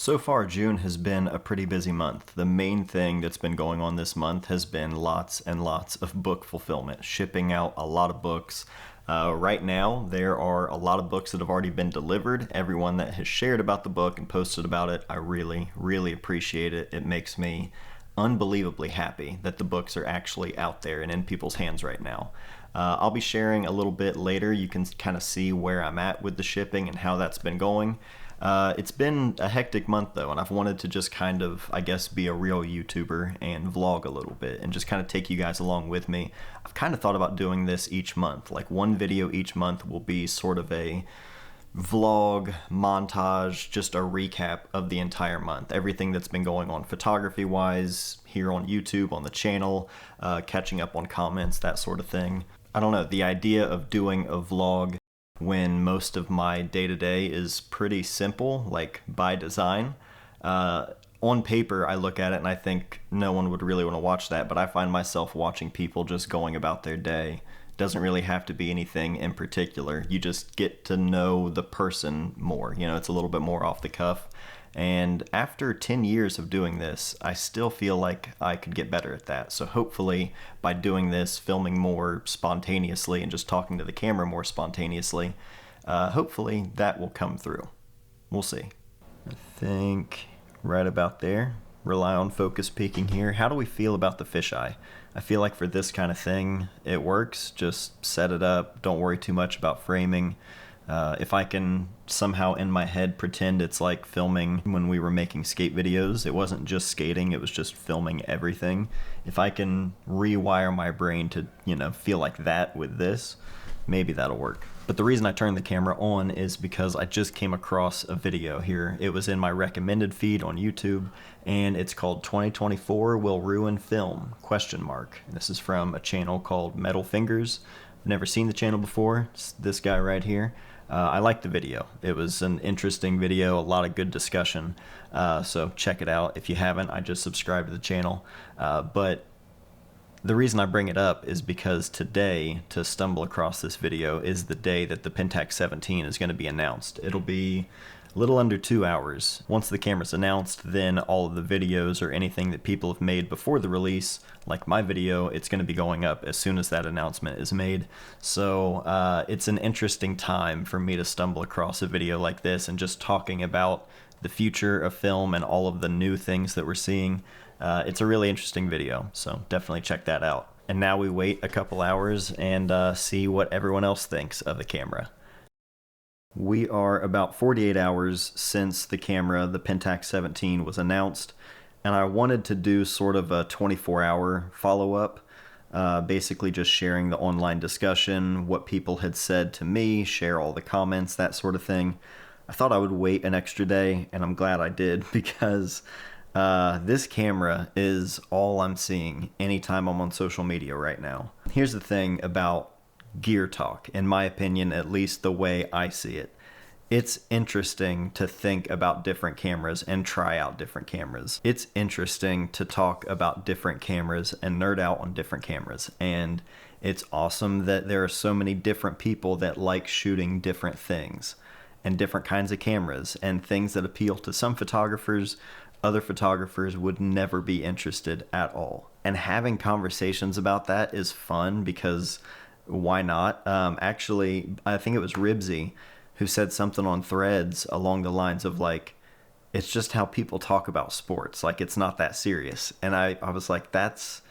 So far, June has been a pretty busy month. The main thing that's been going on this month has been lots and lots of book fulfillment, shipping out a lot of books. Right now, there are a lot of books that have already been delivered. Everyone that has shared about the book and posted about it, I really, really appreciate it. It makes me unbelievably happy that the books are actually out there and in people's hands right now. I'll be sharing a little bit later. You can kind of see where I'm at with the shipping and how that's been going. It's been a hectic month though, and I've wanted to just kind of, I guess, be a real YouTuber and vlog a little bit and just kind of take you guys along with me. I've kind of thought about doing this each month. Like one video each month will be sort of a vlog montage, just a recap of the entire month, everything that's been going on photography wise here on YouTube, on the channel, catching up on comments, that sort of thing. I don't know, the idea of doing a vlog when most of my day-to-day is pretty simple, like by design. On paper, I look at it and I think no one would really want to watch that, but I find myself watching people just going about their day. Doesn't really have to be anything in particular. You just get to know the person more. You know, it's a little bit more off the cuff. And after 10 years of doing this, I still feel like I could get better at that. So hopefully by doing this, filming more spontaneously and just talking to the camera more spontaneously, hopefully that will come through. We'll see. I think right about there. Rely on focus peaking here. How do we feel about the fisheye? I feel like for this kind of thing, it works. Just set it up. Don't worry too much about framing. If I can somehow in my head pretend it's like filming when we were making skate videos, it wasn't just skating, it was just filming everything. If I can rewire my brain to, feel like that with this, maybe that'll work. But the reason I turned the camera on is because I just came across a video here. It was in my recommended feed on YouTube, and it's called 2024 Will Ruin Film? ? This is from a channel called Metal Fingers. I've never seen the channel before. It's this guy right here. I liked the video. It was an interesting video, a lot of good discussion. So check it out. If you haven't, I just subscribed to the channel. But the reason I bring it up is because today, to stumble across this video, is the day that the Pentax 17 is going to be announced. It'll be a little under 2 hours. Once the camera's announced, then all of the videos or anything that people have made before the release, like my video, it's going to be going up as soon as that announcement is made. So it's an interesting time for me to stumble across a video like this and just talking about the future of film and all of the new things that we're seeing. It's a really interesting video, so definitely check that out. And now we wait a couple hours and see what everyone else thinks of the camera. We are about 48 hours since the camera, the Pentax 17, was announced, and I wanted to do sort of a 24-hour follow-up, basically just sharing the online discussion, what people had said to me, share all the comments, that sort of thing. I thought I would wait an extra day, and I'm glad I did, because this camera is all I'm seeing anytime I'm on social media right now. Here's the thing about gear talk, in my opinion, at least the way I see it. It's interesting to think about different cameras and try out different cameras. It's interesting to talk about different cameras and nerd out on different cameras. And it's awesome that there are so many different people that like shooting different things and different kinds of cameras and things that appeal to some photographers. Other photographers would never be interested at all. And having conversations about that is fun because why not? Actually, I think it was Ribsy who said something on Threads along the lines of like, it's just how people talk about sports. Like, it's not that serious. And I was like, that's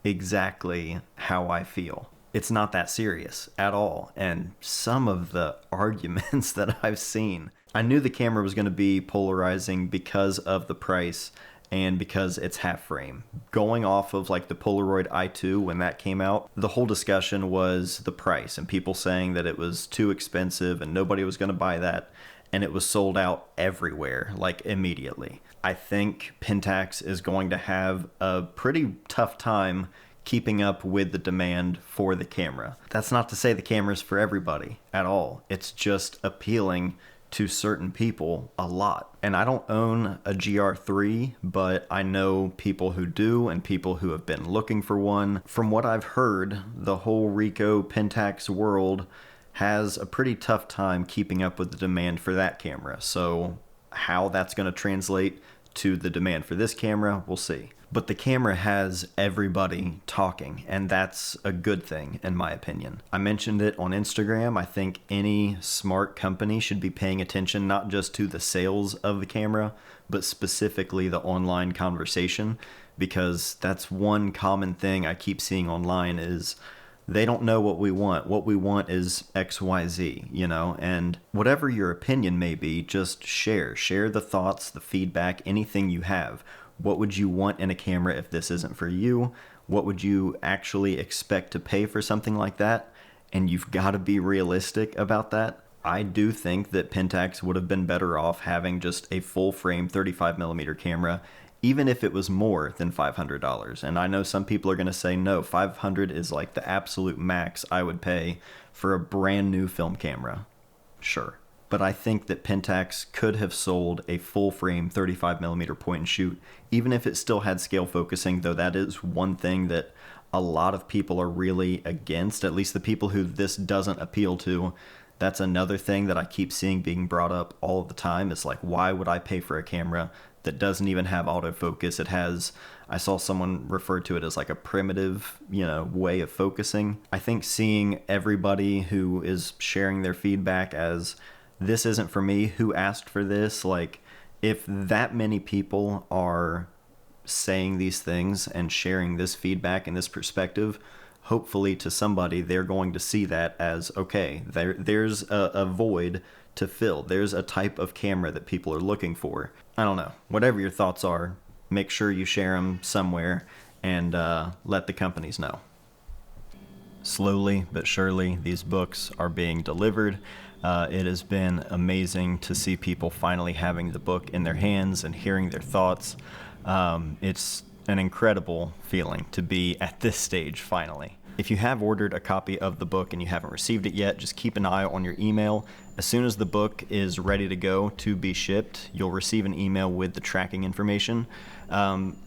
exactly how I feel. It's not that serious at all. And some of the arguments that I've seen, I knew the camera was going to be polarizing because of the price and because it's half frame. Going off of like the Polaroid i2 when that came out, the whole discussion was the price and people saying that it was too expensive and nobody was going to buy that, and it was sold out everywhere, like immediately. I think Pentax is going to have a pretty tough time keeping up with the demand for the camera. That's not to say the camera's for everybody at all. It's just appealing to certain people a lot. And I don't own a GR3, but I know people who do and people who have been looking for one. From what I've heard, the whole Ricoh Pentax world has a pretty tough time keeping up with the demand for that camera. So How that's going to translate to the demand for this camera, we'll see. But the camera has everybody talking, and that's a good thing, in my opinion. I mentioned it on Instagram. I think any smart company should be paying attention not just to the sales of the camera, but specifically the online conversation, because that's one common thing I keep seeing online is they don't know what we want. What we want is XYZ, you know, and whatever your opinion may be, just share the thoughts, the feedback, anything you have. What would you want in a camera if this isn't for you? What would you actually expect to pay for something like that? And you've got to be realistic about that. I do think that Pentax would have been better off having just a full frame 35mm camera, even if it was more than $500. And I know some people are going to say, no, $500 is like the absolute max I would pay for a brand new film camera. Sure. But I think that Pentax could have sold a full frame 35mm point and shoot, even if it still had scale focusing, though that is one thing that a lot of people are really against, at least the people who this doesn't appeal to. That's another thing that I keep seeing being brought up all the time. It's like, why would I pay for a camera that doesn't even have autofocus? It has, I saw someone refer to it as like a primitive, way of focusing. I think seeing everybody who is sharing their feedback as, this isn't for me, who asked for this? Like, if that many people are saying these things and sharing this feedback and this perspective, hopefully to somebody, they're going to see that as, okay, there's a void to fill. There's a type of camera that people are looking for. I don't know. Whatever your thoughts are, make sure you share them somewhere and let the companies know. Slowly but surely, these books are being delivered. It has been amazing to see people finally having the book in their hands and hearing their thoughts. It's an incredible feeling to be at this stage finally. If you have ordered a copy of the book and you haven't received it yet, just keep an eye on your email. As soon as the book is ready to go to be shipped, you'll receive an email with the tracking information.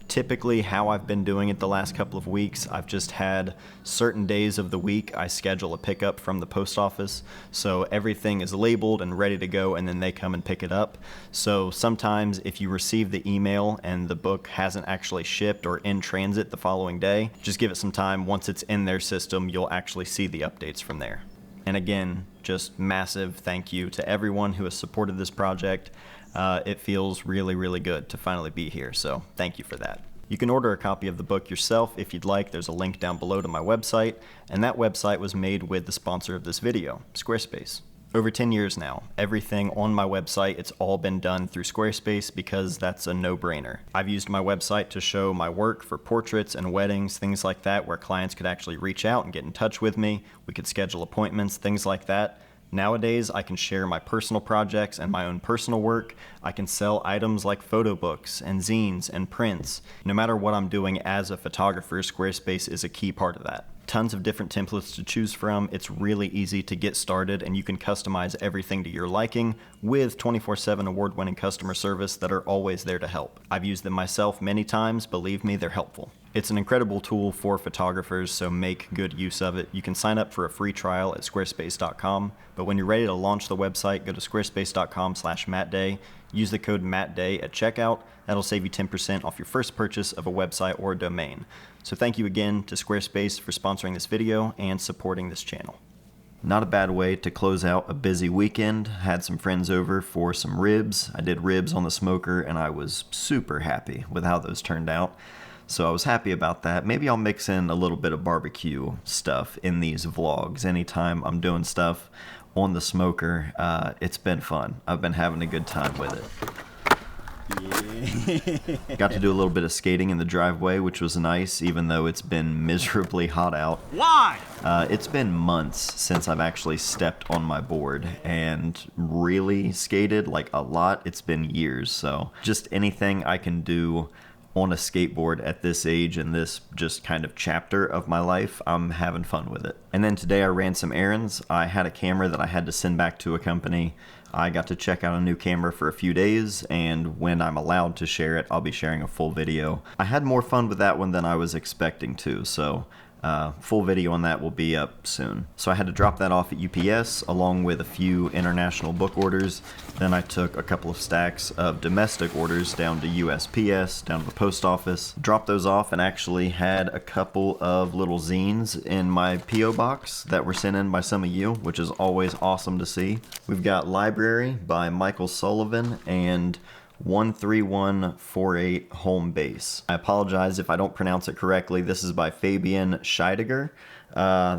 Typically, how I've been doing it the last couple of weeks, I've just had certain days of the week I schedule a pickup from the post office, so everything is labeled and ready to go, and then they come and pick it up. So sometimes if you receive the email and the book hasn't actually shipped or in transit the following day, just give it some time. Once it's in their system, you'll actually see the updates from there. And again, just massive thank you to everyone who has supported this project. It feels really, really good to finally be here, so thank you for that. You can order a copy of the book yourself if you'd like. There's a link down below to my website, and that website was made with the sponsor of this video, Squarespace. Over 10 years now, everything on my website, it's all been done through Squarespace because that's a no-brainer. I've used my website to show my work for portraits and weddings, things like that, where clients could actually reach out and get in touch with me. We could schedule appointments, things like that. Nowadays, I can share my personal projects and my own personal work. I can sell items like photo books and zines and prints. No matter what I'm doing as a photographer, Squarespace is a key part of that. Tons of different templates to choose from. It's really easy to get started, and you can customize everything to your liking with 24/7 award-winning customer service that are always there to help. I've used them myself many times. Believe me, they're helpful. It's an incredible tool for photographers, so make good use of it. You can sign up for a free trial at squarespace.com, but when you're ready to launch the website, go to squarespace.com/MattDay. Use the code MattDay at checkout. That'll save you 10% off your first purchase of a website or a domain. So thank you again to Squarespace for sponsoring this video and supporting this channel. Not a bad way to close out a busy weekend. Had some friends over for some ribs. I did ribs on the smoker, and I was super happy with how those turned out. So I was happy about that. Maybe I'll mix in a little bit of barbecue stuff in these vlogs. Anytime I'm doing stuff on the smoker, it's been fun. I've been having a good time with it. Yeah. Got to do a little bit of skating in the driveway, which was nice, even though it's been miserably hot out. Why? It's been months since I've actually stepped on my board and really skated, like a lot. It's been years, so just anything I can do on a skateboard at this age and this just kind of chapter of my life, I'm having fun with it. And then today I ran some errands. I had a camera that I had to send back to a company. I got to check out a new camera for a few days, and when I'm allowed to share it, I'll be sharing a full video. I had more fun with that one than I was expecting to, so Full video on that will be up soon. So I had to drop that off at UPS along with a few international book orders. Then I took a couple of stacks of domestic orders down to USPS, down to the post office, dropped those off, and actually had a couple of little zines in my P.O. box that were sent in by some of you, which is always awesome to see. We've got Library by Michael Sullivan and 13148 Home Base. I apologize if I don't pronounce it correctly. This is by Fabian Scheidegger.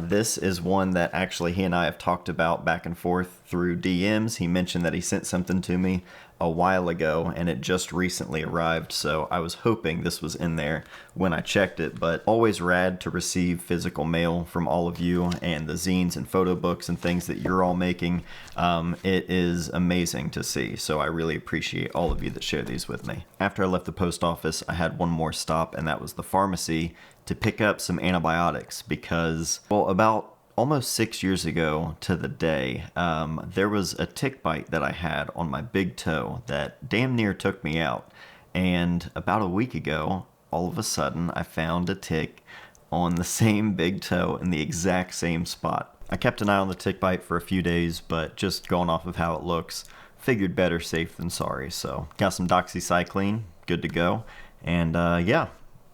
This is one that actually he and I have talked about back and forth through DMs. He mentioned that he sent something to me a while ago and it just recently arrived, so I was hoping this was in there when I checked it. But always rad to receive physical mail from all of you and the zines and photo books and things that you're all making. It is amazing to see, so I really appreciate all of you that share these with me. After I left the post office, I had one more stop, and that was the pharmacy to pick up some antibiotics because, well, about almost 6 years ago to the day, there was a tick bite that I had on my big toe that damn near took me out. And about a week ago, all of a sudden, I found a tick on the same big toe in the exact same spot. I kept an eye on the tick bite for a few days, but just going off of how it looks, figured better safe than sorry. So got some doxycycline, good to go. And yeah,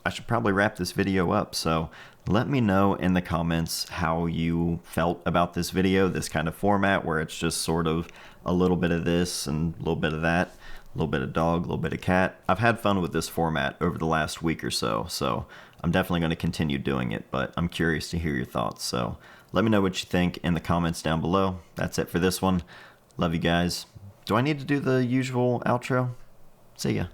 I should probably wrap this video up. So let me know in the comments how you felt about this video, this kind of format where it's just sort of a little bit of this and a little bit of that, a little bit of dog, a little bit of cat. I've had fun with this format over the last week or so I'm definitely going to continue doing it, but I'm curious to hear your thoughts. So let me know what you think in the comments down below. That's it for this one. Love you guys. Do I need to do the usual outro? See ya.